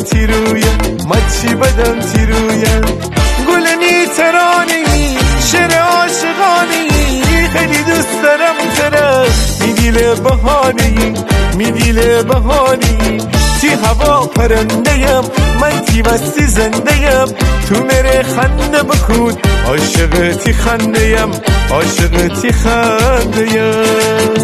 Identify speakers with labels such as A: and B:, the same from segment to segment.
A: تیرویم مچی بدم تیرویم گل میترانی شعر عاشقانی خیلی دوست دارم طرف میدیل بهانی تی هوا پرنده‌یم من تی وستی زنده‌یم تو میره خنده بکن عاشق تی خنده‌یم عاشق تی خنده‌یم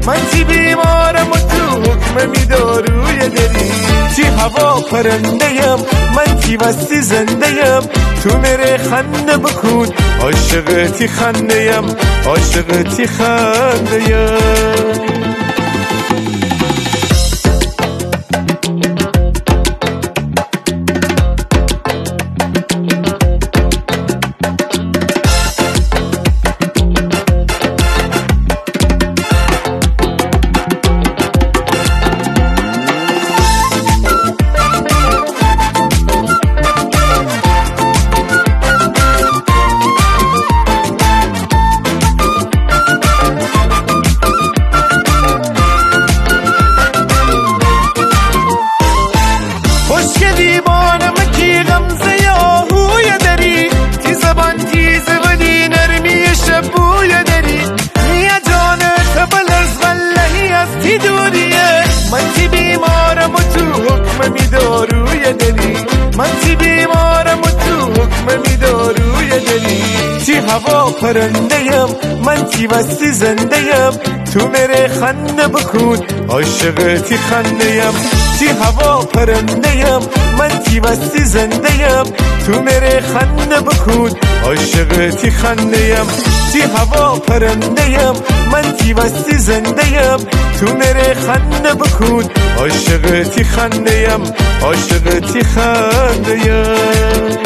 A: من تی بیمارم و تو حکم میداروی دلی تی هوا پرنده‌یم من تی وستی زنده‌یم تو میره خنده بکن عاشق تی خنده‌یم عاشق تی خنده‌یم من تی بیمارم و تو حکم میداروی دلی تی هوا پرنده‌یم من تی وستی زنده‌یم تو میره خنده بکن عاشق تی خنده‌یم تی هوا پرنده‌یم من تی وستی زنده‌یم تو میره خنده بکن عاشق تی خنده‌یم تی هوا پرنده‌یم من تی وستی زنده‌یم تو میره خنده بکن عاشق تی خنده‌یم عاشق تی خنده‌یم